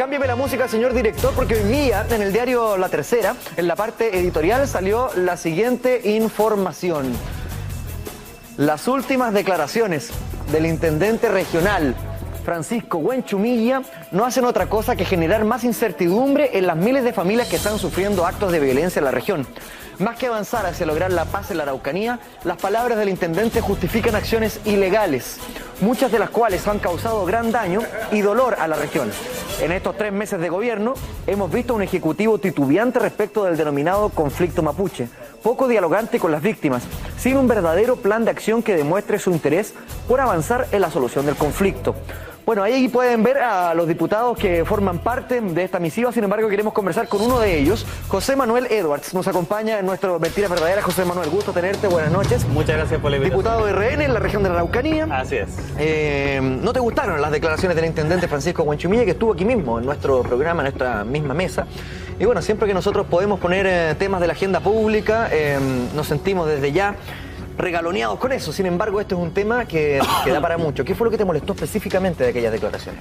Cámbiame la música, señor director, porque hoy día en el diario La Tercera, en la parte editorial, salió la siguiente información. Las últimas declaraciones del intendente regional, Francisco Huenchumilla, no hacen otra cosa que generar más incertidumbre en las miles de familias que están sufriendo actos de violencia en la región. Más que avanzar hacia lograr la paz en la Araucanía, las palabras del intendente justifican acciones ilegales, muchas de las cuales han causado gran daño y dolor a la región. En estos 3 meses de gobierno, hemos visto un ejecutivo titubeante respecto del denominado conflicto mapuche, poco dialogante con las víctimas, sin un verdadero plan de acción que demuestre su interés por avanzar en la solución del conflicto. Bueno, ahí pueden ver a los diputados que forman parte de esta misiva. Sin embargo, queremos conversar con uno de ellos, José Manuel Edwards. Nos acompaña en nuestro Mentiras Verdaderas. José Manuel, gusto tenerte, buenas noches. Muchas gracias por la invitación. Diputado de RN en la región de la Araucanía. Así es. ¿No te gustaron las declaraciones del intendente Francisco Huenchumilla, que estuvo aquí mismo, en nuestro programa, en nuestra misma mesa? Y bueno, siempre que nosotros podemos poner temas de la agenda pública, nos sentimos desde ya regaloneados con eso. Sin embargo, este es un tema que da para mucho. ¿Qué fue lo que te molestó específicamente de aquellas declaraciones?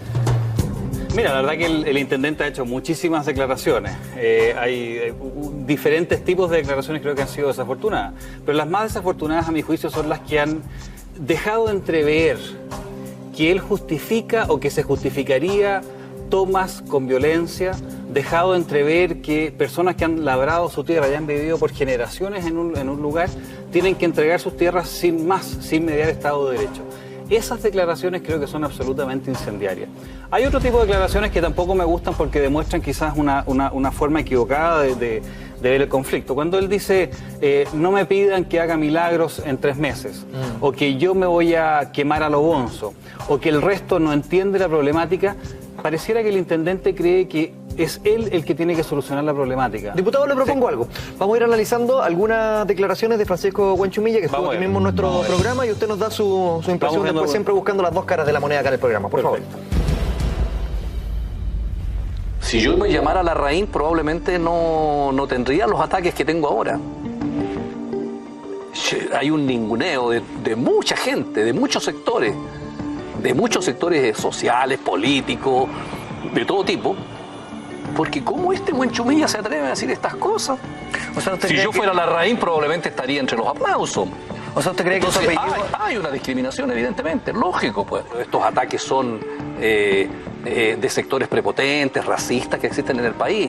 Mira, la verdad que el intendente ha hecho muchísimas declaraciones. Hay diferentes tipos de declaraciones, creo que han sido desafortunadas. Pero las más desafortunadas, a mi juicio, son las que han dejado de entrever que él justifica o que se justificaría tomas con violencia, dejado de entrever que personas que han labrado su tierra y han vivido por generaciones en un lugar, tienen que entregar sus tierras sin mediar Estado de Derecho. Esas declaraciones creo que son absolutamente incendiarias. Hay otro tipo de declaraciones que tampoco me gustan porque demuestran quizás una forma equivocada de ver el conflicto. Cuando él dice, no me pidan que haga milagros en 3 meses, o que yo me voy a quemar a lo bonzo, o que el resto no entiende la problemática, pareciera que el intendente cree que es él el que tiene que solucionar la problemática. Diputado, le propongo algo. Vamos a ir analizando algunas declaraciones de Francisco Huenchumilla, que estuvo aquí mismo en nuestro programa, y usted nos da su impresión, después siempre buscando las dos caras de la moneda acá en el programa. Por favor. Si yo me llamara Larraín, probablemente no tendría los ataques que tengo ahora. Hay un ninguneo de mucha gente, de muchos sectores sociales, políticos, de todo tipo. Porque ¿cómo este Huenchumilla se atreve a decir estas cosas? O sea, si yo fuera Larraín, probablemente estaría entre los aplausos. O sea, ¿usted cree que entonces, hay una discriminación, evidentemente, lógico, pues. Estos ataques son de sectores prepotentes, racistas que existen en el país.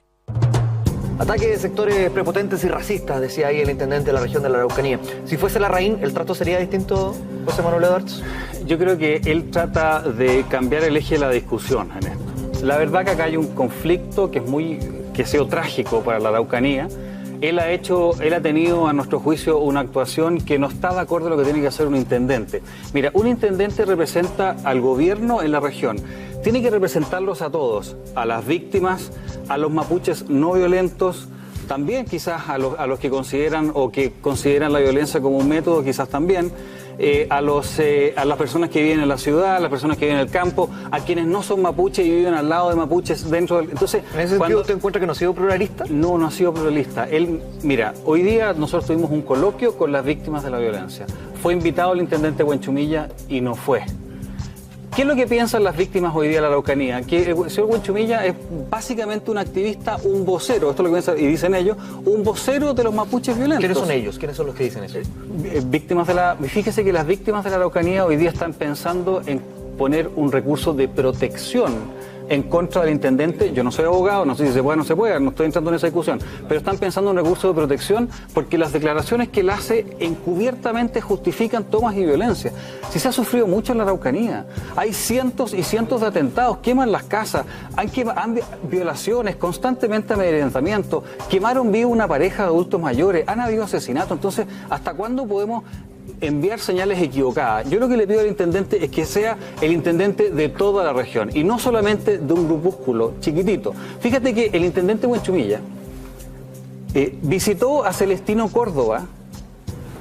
Ataque de sectores prepotentes y racistas, decía ahí el intendente de la región de la Araucanía. Si fuese Larraín, ¿el trato sería distinto, José Manuel Edwards? Yo creo que él trata de cambiar el eje de la discusión en esto. La verdad que acá hay un conflicto que ha sido trágico para la Araucanía. Él ha tenido, a nuestro juicio, una actuación que no está de acuerdo a lo que tiene que hacer un intendente. Mira, un intendente representa al gobierno en la región. Tiene que representarlos a todos, a las víctimas, a los mapuches no violentos, también quizás a los que consideran la violencia como un método, quizás también, a las personas que viven en la ciudad, a las personas que viven en el campo, a quienes no son mapuches y viven al lado de mapuches dentro del... Entonces, ¿en ese sentido usted encuentra que no ha sido pluralista? No ha sido pluralista. Mira, hoy día nosotros tuvimos un coloquio con las víctimas de la violencia. Fue invitado el intendente Huenchumilla y no fue. ¿Qué es lo que piensan las víctimas hoy día de la Araucanía? Que el señor Huenchumilla es básicamente un activista, un vocero, esto es lo que piensan y dicen ellos, un vocero de los mapuches violentos. ¿Quiénes son ellos? ¿Quiénes son los que dicen eso? Fíjese que las víctimas de la Araucanía hoy día están pensando en poner un recurso de protección en contra del intendente. Yo no soy abogado, no sé si se puede o no se puede, no estoy entrando en esa discusión, pero están pensando en un recurso de protección porque las declaraciones que él hace encubiertamente justifican tomas y violencia. Si se ha sufrido mucho en la Araucanía, hay cientos y cientos de atentados, queman las casas, han violaciones, constantemente amedrentamiento, quemaron vivo una pareja de adultos mayores, han habido asesinatos. Entonces, ¿hasta cuándo podemos enviar señales equivocadas? Yo lo que le pido al intendente es que sea el intendente de toda la región y no solamente de un grupúsculo chiquitito. Fíjate que el intendente Huenchumilla visitó a Celestino Córdoba,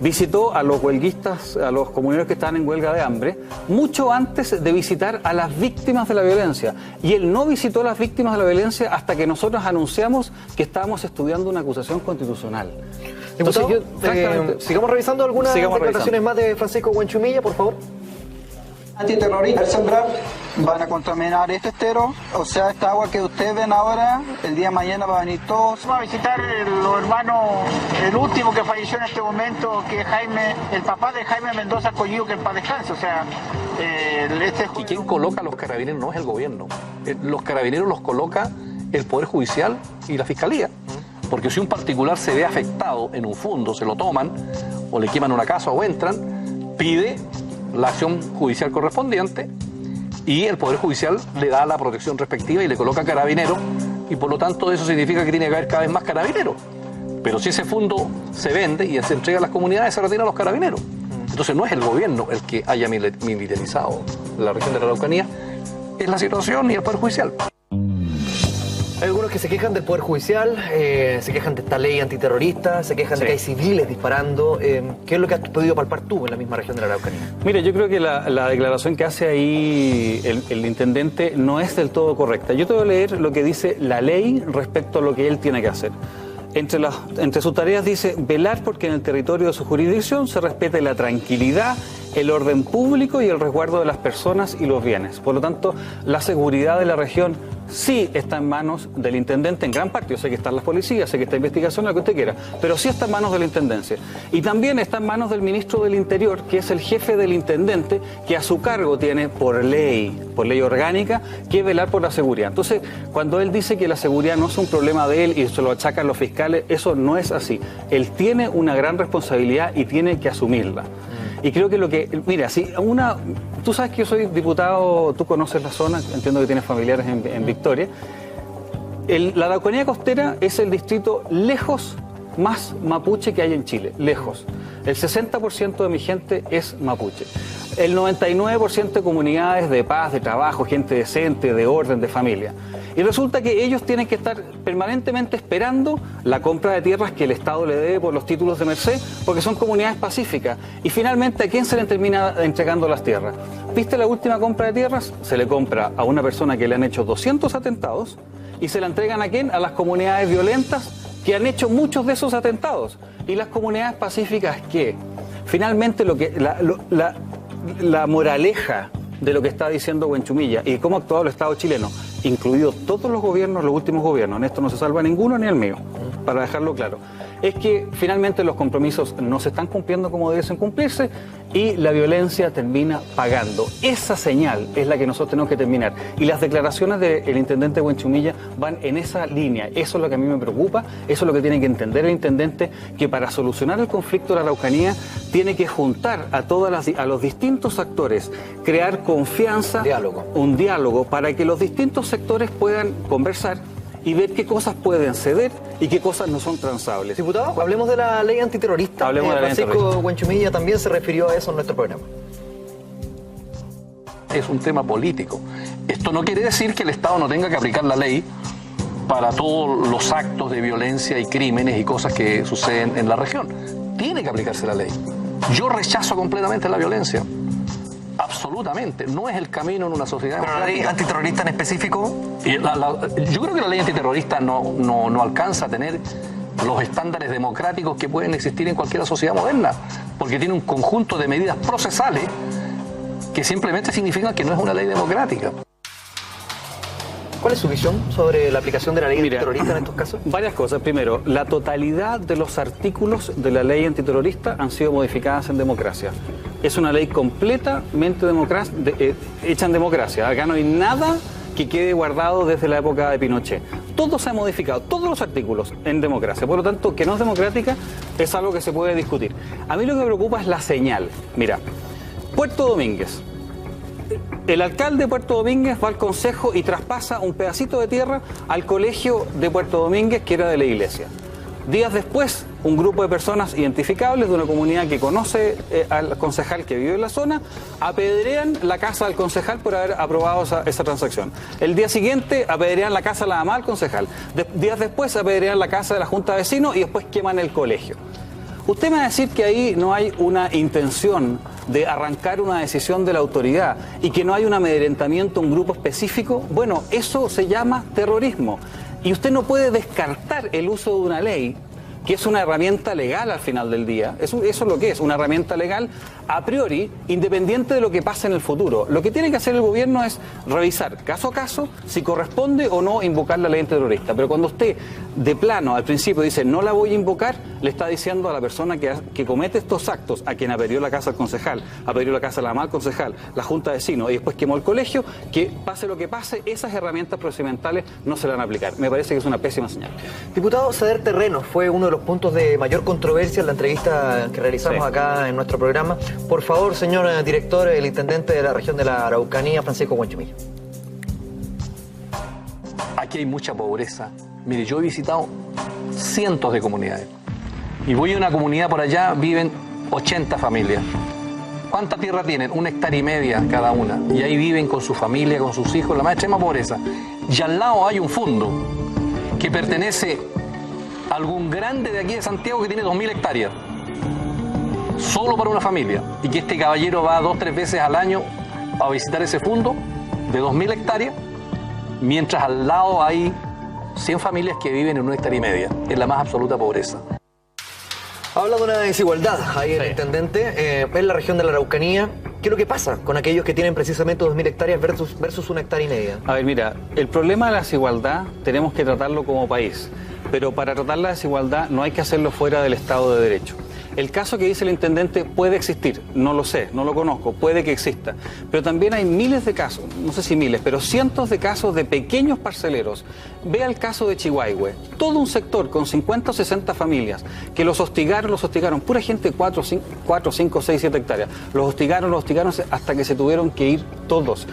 visitó a los huelguistas, a los comuneros que estaban en huelga de hambre, mucho antes de visitar a las víctimas de la violencia. Y él no visitó a las víctimas de la violencia hasta que nosotros anunciamos que estábamos estudiando una acusación constitucional. Entonces, sigamos revisando algunas declaraciones más de Francisco Huenchumilla, por favor. Antiterroristas, al sembrar, van a contaminar este estero, o sea, esta agua que ustedes ven ahora, el día de mañana va a venir todos. Vamos a visitar los hermanos, el último que falleció en este momento, que es Jaime, el papá de Jaime Mendoza Collido, que en paz descanse, o sea... ¿Y quién coloca a los carabineros? No es el gobierno. Los carabineros los coloca el Poder Judicial y la Fiscalía. Porque si un particular se ve afectado en un fondo, se lo toman, o le queman una casa o entran, pide la acción judicial correspondiente y el Poder Judicial le da la protección respectiva y le coloca carabineros, y por lo tanto eso significa que tiene que haber cada vez más carabineros. Pero si ese fondo se vende y se entrega a las comunidades, se retiran los carabineros. Entonces no es el gobierno el que haya militarizado la región de la Araucanía, es la situación y el Poder Judicial. Hay algunos que se quejan del Poder Judicial, se quejan de esta ley antiterrorista, se quejan de que hay civiles disparando. ¿Qué es lo que has podido palpar tú en la misma región de la Araucanía? Mira, yo creo que la declaración que hace ahí el intendente no es del todo correcta. Yo te voy a leer lo que dice la ley respecto a lo que él tiene que hacer. Entre sus tareas dice velar porque en el territorio de su jurisdicción se respete la tranquilidad, el orden público y el resguardo de las personas y los bienes. Por lo tanto, la seguridad de la región sí está en manos del intendente en gran parte. Yo sé que están las policías, sé que está investigación, lo que usted quiera, pero sí está en manos de la intendencia. Y también está en manos del ministro del Interior, que es el jefe del intendente, que a su cargo tiene por ley orgánica, que velar por la seguridad. Entonces, cuando él dice que la seguridad no es un problema de él y se lo achacan los fiscales, eso no es así. Él tiene una gran responsabilidad y tiene que asumirla. Y creo que mira, tú sabes que yo soy diputado, tú conoces la zona, entiendo que tienes familiares en Victoria. La Araucanía Costera es el distrito lejos más mapuche que hay en Chile, lejos. El 60% de mi gente es mapuche. El 99% de comunidades de paz, de trabajo, gente decente, de orden, de familia. Y resulta que ellos tienen que estar permanentemente esperando la compra de tierras que el Estado le debe por los títulos de merced, porque son comunidades pacíficas. Y finalmente, ¿a quién se le termina entregando las tierras? ¿Viste la última compra de tierras? Se le compra a una persona que le han hecho 200 atentados y se la entregan ¿a quién? A las comunidades violentas que han hecho muchos de esos atentados. Y las comunidades pacíficas, ¿qué? Finalmente, la moraleja de lo que está diciendo Huenchumilla y cómo ha actuado el Estado chileno, incluidos todos los gobiernos, los últimos gobiernos, en esto no se salva ninguno ni el mío, para dejarlo claro, es que finalmente los compromisos no se están cumpliendo como debiesen cumplirse y la violencia termina pagando. Esa señal es la que nosotros tenemos que terminar. Y las declaraciones del intendente Huenchumilla van en esa línea. Eso es lo que a mí me preocupa, eso es lo que tiene que entender el intendente, que para solucionar el conflicto de la Araucanía tiene que juntar a los distintos actores, crear confianza, un diálogo para que los distintos sectores puedan conversar y ver qué cosas pueden ceder y qué cosas no son transables. Diputado, hablemos de la ley antiterrorista. Hablemos de la ley Francisco antiterrorista. Huenchumilla también se refirió a eso en nuestro programa. Es un tema político. Esto no quiere decir que el Estado no tenga que aplicar la ley para todos los actos de violencia y crímenes y cosas que suceden en la región. Tiene que aplicarse la ley. Yo rechazo completamente la violencia. Absolutamente. No es el camino en una sociedad. ¿Pero la ley antiterrorista en específico? Yo creo que la ley antiterrorista no alcanza a tener los estándares democráticos que pueden existir en cualquier sociedad moderna, porque tiene un conjunto de medidas procesales que simplemente significan que no es una ley democrática. ¿Cuál es su visión sobre la aplicación de la ley antiterrorista en estos casos? Varias cosas. Primero, la totalidad de los artículos de la ley antiterrorista han sido modificadas en democracia. Es una ley completamente hecha en democracia. Acá no hay nada que quede guardado desde la época de Pinochet. Todo se ha modificado, todos los artículos en democracia. Por lo tanto, que no es democrática es algo que se puede discutir. A mí lo que me preocupa es la señal. Mira, Puerto Domínguez. El alcalde de Puerto Domínguez va al consejo y traspasa un pedacito de tierra al colegio de Puerto Domínguez, que era de la iglesia. Días después, un grupo de personas identificables de una comunidad que conoce al concejal que vive en la zona, apedrean la casa del concejal por haber aprobado esa transacción. El día siguiente, apedrean la casa de la mamá del concejal. Días después, apedrean la casa de la junta de vecinos y después queman el colegio. Usted me va a decir que ahí no hay una intención de arrancar una decisión de la autoridad y que no hay un amedrentamiento a un grupo específico. Bueno, eso se llama terrorismo. Y usted no puede descartar el uso de una ley que es una herramienta legal al final del día. Eso es lo que es, una herramienta legal a priori, independiente de lo que pase en el futuro. Lo que tiene que hacer el gobierno es revisar caso a caso si corresponde o no invocar la ley antiterrorista. Pero cuando usted de plano al principio dice no la voy a invocar, le está diciendo a la persona que comete estos actos, a quien apedreó la casa al concejal, apedreó la casa a la mamá al concejal, la junta de vecinos y después quemó el colegio, que pase lo que pase, esas herramientas procedimentales no se le van a aplicar. Me parece que es una pésima señal. Diputado, ceder terrenos fue uno de los puntos de mayor controversia en la entrevista que realizamos acá en nuestro programa. Por favor, señor director, el intendente de la región de la Araucanía, Francisco Huanchumilla. Aquí hay mucha pobreza. Mire, yo he visitado cientos de comunidades y voy a una comunidad por allá, viven 80 familias. ¿Cuánta tierra tienen? 1,5 hectáreas cada una. Y ahí viven con su familia, con sus hijos, la más extrema pobreza. Y al lado hay un fondo que pertenece a algún grande de aquí de Santiago que tiene 2.000 hectáreas. Solo para una familia. Y que este caballero va 2 o 3 veces al año a visitar ese fondo de 2.000 hectáreas, mientras al lado hay 100 familias que viven en 1,5 hectáreas. Es la más absoluta pobreza. Habla de una desigualdad ahí el intendente en la región de la Araucanía. ¿Qué es lo que pasa con aquellos que tienen precisamente 2.000 hectáreas versus 1,5 hectáreas? A ver, mira, el problema de la desigualdad tenemos que tratarlo como país, pero para tratar la desigualdad no hay que hacerlo fuera del Estado de Derecho. El caso que dice el intendente puede existir, no lo sé, no lo conozco, puede que exista, pero también hay miles de casos, no sé si miles, pero cientos de casos de pequeños parceleros. Vea el caso de Chihuahua, todo un sector con 50 o 60 familias que los hostigaron, pura gente de 4, 5, 6, 7 hectáreas, los hostigaron hasta que se tuvieron que ir todos.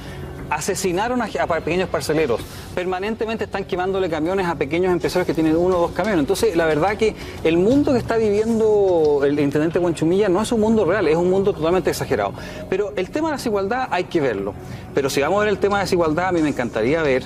Asesinaron a pequeños parceleros, permanentemente están quemándole camiones a pequeños empresarios que tienen 1 o 2 camiones. Entonces, la verdad que el mundo que está viviendo el intendente Huanchumilla no es un mundo real, es un mundo totalmente exagerado. Pero el tema de la desigualdad hay que verlo. Pero si vamos a ver el tema de desigualdad, a mí me encantaría ver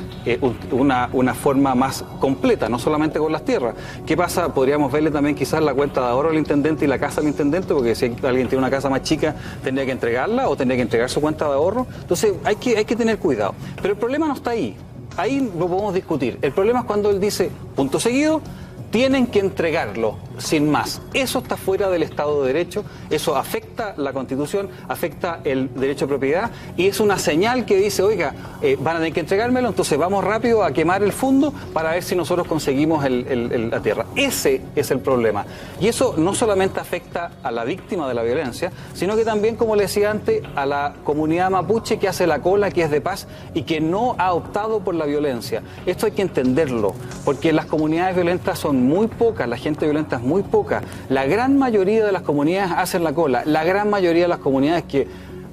una forma más completa, no solamente con las tierras. ¿Qué pasa? Podríamos verle también quizás la cuenta de ahorro al intendente y la casa del intendente, porque si alguien tiene una casa más chica, tendría que entregarla o tendría que entregar su cuenta de ahorro. Entonces, hay que tener cuidado. Pero el problema no está ahí. Ahí lo podemos discutir. El problema es cuando él dice, punto seguido, tienen que entregarlo, sin más. Eso está fuera del Estado de Derecho, eso afecta la Constitución, afecta el derecho de propiedad y es una señal que dice, oiga, van a tener que entregármelo, entonces vamos rápido a quemar el fondo para ver si nosotros conseguimos la tierra. Ese es el problema. Y eso no solamente afecta a la víctima de la violencia, sino que también, como le decía antes, a la comunidad mapuche que hace la cola, que es de paz y que no ha optado por la violencia. Esto hay que entenderlo, porque las comunidades violentas son muy pocas, la gente violenta es muy poca. La gran mayoría de las comunidades hacen la cola. La gran mayoría de las comunidades que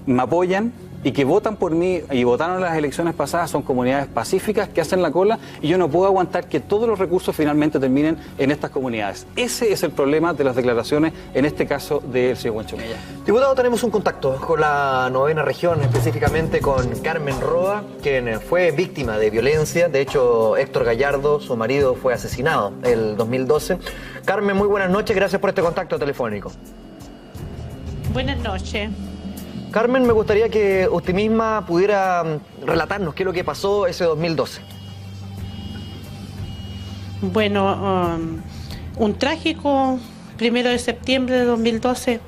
me apoyan y que votan por mí y votaron en las elecciones pasadas son comunidades pacíficas que hacen la cola y yo no puedo aguantar que todos los recursos finalmente terminen en estas comunidades. Ese es el problema de las declaraciones, en este caso del señor Huanchumilla. Diputado, tenemos un contacto con la 9ª región, específicamente con Carmen Roa, quien fue víctima de violencia. De hecho, Héctor Gallardo, su marido, fue asesinado el 2012. Carmen, muy buenas noches, gracias por este contacto telefónico. Buenas noches. Carmen, me gustaría que usted misma pudiera relatarnos qué es lo que pasó ese 2012. Bueno, un trágico 1 de septiembre de 2012,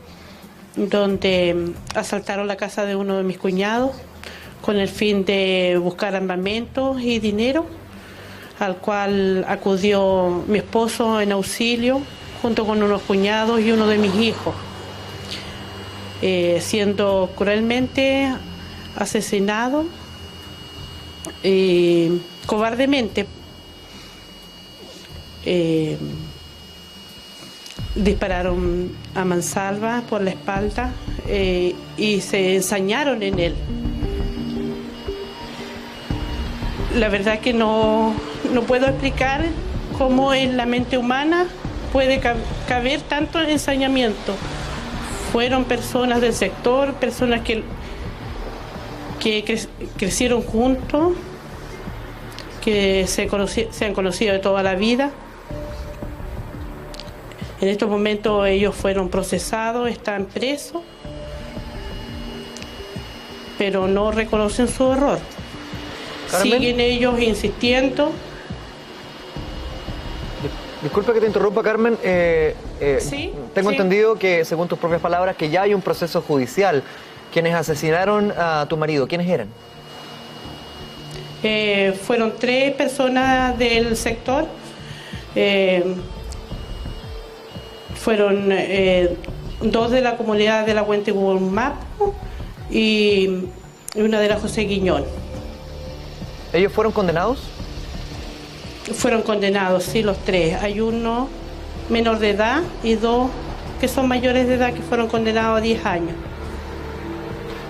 donde asaltaron la casa de uno de mis cuñados con el fin de buscar armamentos y dinero, al cual acudió mi esposo en auxilio, junto con unos cuñados y uno de mis hijos. Siendo cruelmente asesinado cobardemente. Dispararon a mansalva por la espalda y se ensañaron en él. La verdad que no puedo explicar cómo en la mente humana puede caber tanto ensañamiento. Fueron personas del sector, personas que crecieron juntos, que se han conocido de toda la vida. En estos momentos ellos fueron procesados, están presos, pero no reconocen su error. Carmen, siguen ellos insistiendo. Disculpe que te interrumpa, Carmen. Sí, tengo sí. entendido que, según tus propias palabras, que ya hay un proceso judicial. Quienes asesinaron a tu marido, ¿quiénes eran? Fueron 3 personas del sector. Fueron 2 de la comunidad de la Huentipulmapo y una de la José Guiñón. ¿Ellos fueron condenados? Fueron condenados, sí, los 3. Hay uno menor de edad y 2 que son mayores de edad que fueron condenados a 10 años.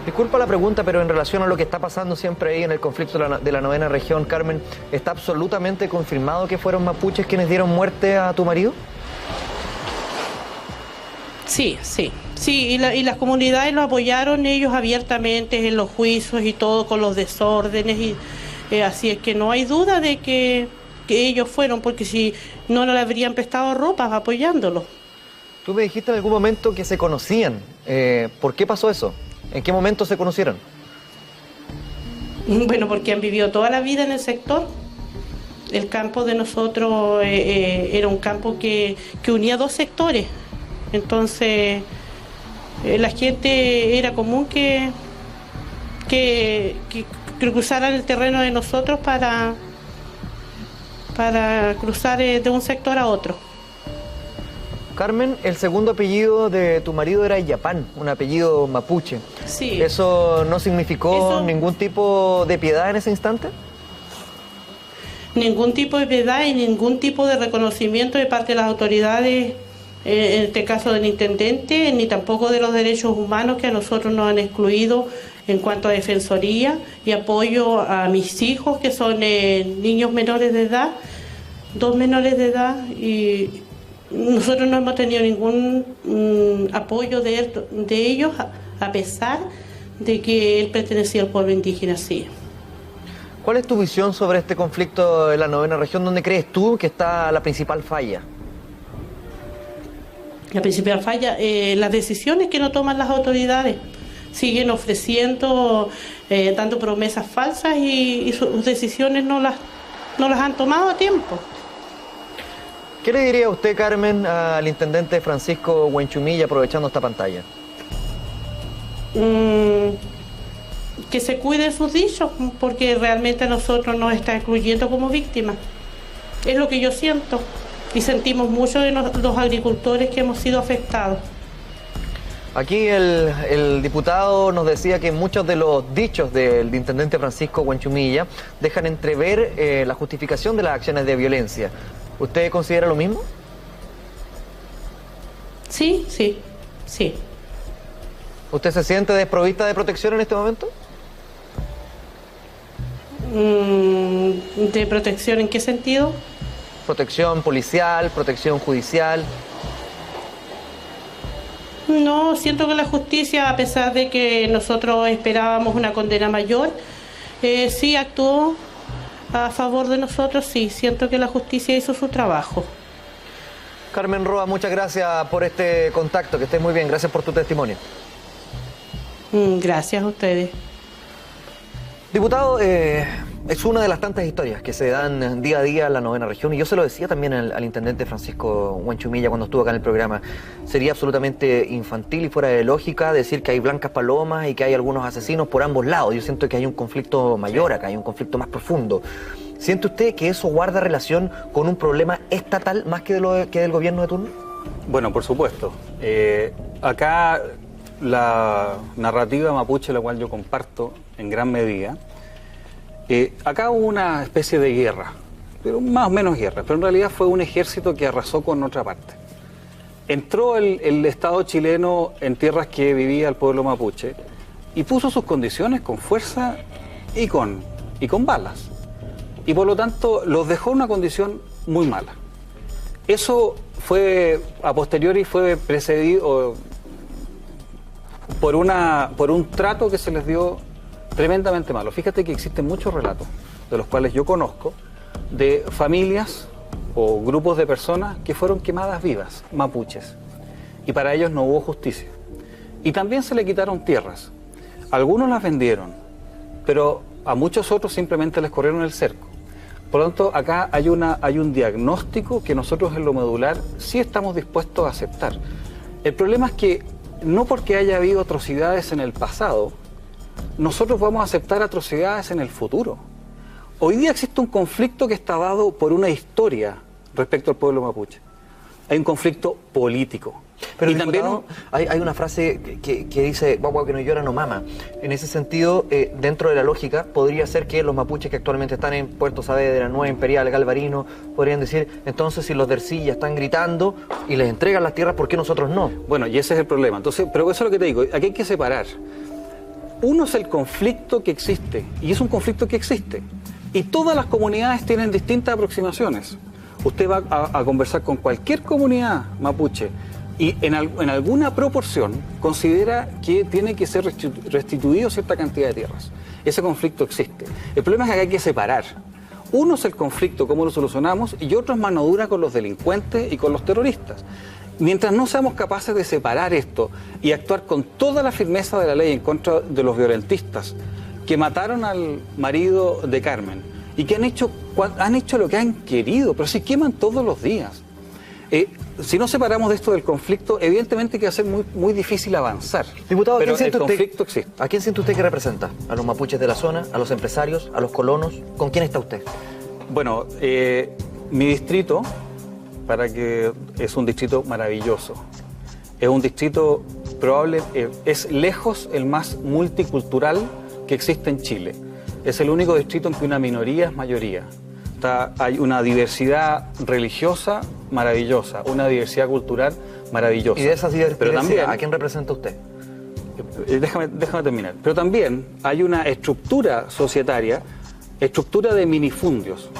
Disculpa la pregunta, pero en relación a lo que está pasando siempre ahí en el conflicto de la 9ª región, Carmen, ¿está absolutamente confirmado que fueron mapuches quienes dieron muerte a tu marido? Sí, sí. Sí, y las comunidades lo apoyaron ellos abiertamente en los juicios y todo, con los desórdenes. Así es que no hay duda de que ellos fueron, porque si no le habrían prestado ropa apoyándolos. Tú me dijiste en algún momento que se conocían. ¿Por qué pasó eso? ¿En qué momento se conocieron? Bueno, porque han vivido toda la vida en el sector. El campo de nosotros era un campo que unía 2 sectores. Entonces, la gente era común que cruzaran el terreno de nosotros para cruzar de un sector a otro. Carmen, el segundo apellido de tu marido era Yapán, un apellido mapuche. Sí. ¿Eso no significó ningún tipo de piedad en ese instante? Ningún tipo de piedad y ningún tipo de reconocimiento de parte de las autoridades, en este caso del intendente, ni tampoco de los derechos humanos que a nosotros nos han excluido en cuanto a defensoría y apoyo a mis hijos, que son niños menores de edad, 2 menores de edad, y nosotros no hemos tenido ningún apoyo de ellos, a pesar de que él pertenecía al pueblo indígena, sí. ¿Cuál es tu visión sobre este conflicto de la 9ª región? ¿Dónde crees tú que está la principal falla? La principal falla, las decisiones que no toman las autoridades. Siguen ofreciendo, dando promesas falsas y sus decisiones no las han tomado a tiempo. ¿Qué le diría usted, Carmen, al intendente Francisco Huenchumilla, aprovechando esta pantalla? Que se cuide sus dichos, porque realmente a nosotros nos está excluyendo como víctimas. Es lo que yo siento, y sentimos mucho de los agricultores que hemos sido afectados. Aquí el diputado nos decía que muchos de los dichos del intendente Francisco Huenchumilla dejan entrever la justificación de las acciones de violencia. ¿Usted considera lo mismo? Sí, sí, sí. ¿Usted se siente desprovista de protección en este momento? ¿De protección en qué sentido? Protección policial, protección judicial. No, siento que la justicia, a pesar de que nosotros esperábamos una condena mayor, sí actuó a favor de nosotros, sí. Siento que la justicia hizo su trabajo. Carmen Roa, muchas gracias por este contacto, que estés muy bien. Gracias por tu testimonio. Gracias a ustedes. Diputado, es una de las tantas historias que se dan día a día en la 9ª región, y yo se lo decía también al intendente Francisco Huenchumilla cuando estuvo acá en el programa. Sería absolutamente infantil y fuera de lógica decir que hay blancas palomas y que hay algunos asesinos por ambos lados. Yo siento que hay un conflicto mayor acá, hay un conflicto más profundo. ¿Siente usted que eso guarda relación con un problema estatal más que del gobierno de turno? Bueno, por supuesto. Acá la narrativa mapuche, la cual yo comparto en gran medida, acá hubo una especie de guerra, pero más o menos guerra, pero en realidad fue un ejército que arrasó con otra parte. Entró el Estado chileno en tierras que vivía el pueblo mapuche y puso sus condiciones con fuerza y con balas. Y por lo tanto los dejó en una condición muy mala. Eso fue, a posteriori, fue precedido por un trato que se les dio tremendamente malo. Fíjate que existen muchos relatos, de los cuales yo conozco, de familias o grupos de personas que fueron quemadas vivas, mapuches, y para ellos no hubo justicia. Y también se le quitaron tierras. Algunos las vendieron, pero a muchos otros simplemente les corrieron el cerco. Por lo tanto, acá hay un diagnóstico que nosotros en lo medular sí estamos dispuestos a aceptar. El problema es que no porque haya habido atrocidades en el pasado, nosotros vamos a aceptar atrocidades en el futuro. Hoy día existe un conflicto que está dado por una historia respecto al pueblo mapuche. Hay un conflicto político. Pero y también hay una frase que dice, guagua que no llora no mama. En ese sentido, dentro de la lógica, podría ser que los mapuches que actualmente están en Puerto Saavedra, Nueva Imperial, Galvarino, podrían decir, entonces si los de Ercilla están gritando y les entregan las tierras, ¿por qué nosotros no? Bueno, y ese es el problema. Entonces, pero eso es lo que te digo, aquí hay que separar. Uno es el conflicto que existe, y es un conflicto que existe. Y todas las comunidades tienen distintas aproximaciones. Usted va a conversar con cualquier comunidad mapuche y en alguna proporción considera que tiene que ser restituido cierta cantidad de tierras. Ese conflicto existe. El problema es que hay que separar. Uno es el conflicto, cómo lo solucionamos, y otro es mano dura con los delincuentes y con los terroristas. Mientras no seamos capaces de separar esto y actuar con toda la firmeza de la ley en contra de los violentistas que mataron al marido de Carmen y que han hecho lo que han querido, pero se queman todos los días. Si no separamos de esto del conflicto, evidentemente que va a ser muy difícil avanzar. Diputado, pero el conflicto existe. ¿A quién siente usted que representa? ¿A los mapuches de la zona? ¿A los empresarios? ¿A los colonos? ¿Con quién está usted? Bueno, mi distrito, es un distrito maravilloso. Es un distrito es lejos el más multicultural que existe en Chile. Es el único distrito en que una minoría es mayoría. Hay una diversidad religiosa maravillosa, una diversidad cultural maravillosa. Y de esas diversidades, pero también, ¿a quién representa usted? Déjame terminar. Pero también hay una estructura societaria, estructura de minifundios.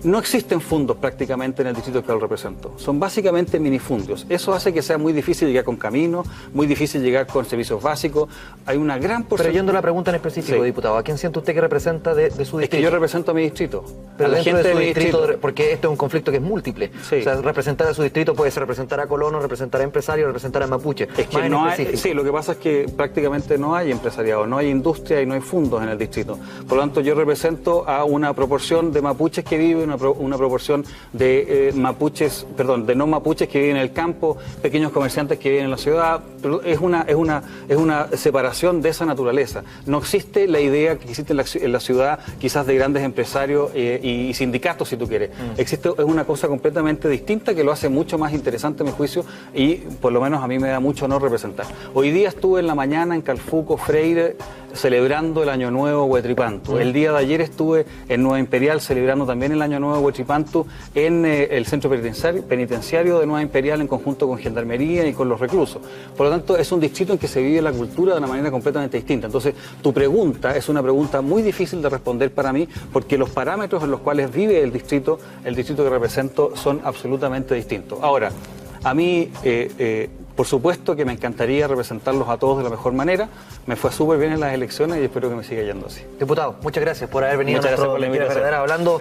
No existen fundos prácticamente en el distrito que lo represento. Son básicamente minifundios. Eso hace que sea muy difícil llegar con caminos, muy difícil llegar con servicios básicos. Hay una gran porcentaje. Pero yendo a la pregunta en específico, sí. Diputado, ¿a quién siente usted que representa de su distrito? Es que yo represento a mi distrito. Pero a la gente de su mi distrito, porque esto es un conflicto que es múltiple. Sí. O sea, representar a su distrito puede ser representar a colonos, representar a empresarios, representar a mapuche. Es que no hay, sí, lo que pasa es que prácticamente no hay empresariado, no hay industria y no hay fondos en el distrito. Por lo tanto, yo represento a una proporción de mapuches que viven, una proporción de de no mapuches que viven en el campo, pequeños comerciantes que viven en la ciudad, pero es una separación de esa naturaleza. No existe la idea que existe en la ciudad, quizás de grandes empresarios y sindicatos, si tú quieres. Es una cosa completamente distinta que lo hace mucho más interesante, a mi juicio, y por lo menos a mí me da mucho honor representar. Hoy día estuve en la mañana en Calfuco, Freire, celebrando el Año Nuevo Huetripantu. El día de ayer estuve en Nueva Imperial celebrando también el Año Nuevo Huetripantu en el centro penitenciario de Nueva Imperial en conjunto con Gendarmería y con los reclusos. Por lo tanto, es un distrito en que se vive la cultura de una manera completamente distinta. Entonces, tu pregunta es una pregunta muy difícil de responder para mí porque los parámetros en los cuales vive el distrito que represento son absolutamente distintos. Ahora, a mí por supuesto que me encantaría representarlos a todos de la mejor manera. Me fue súper bien en las elecciones y espero que me siga yendo así. Diputado, muchas gracias por haber venido a nuestro Día Verdadera hablando.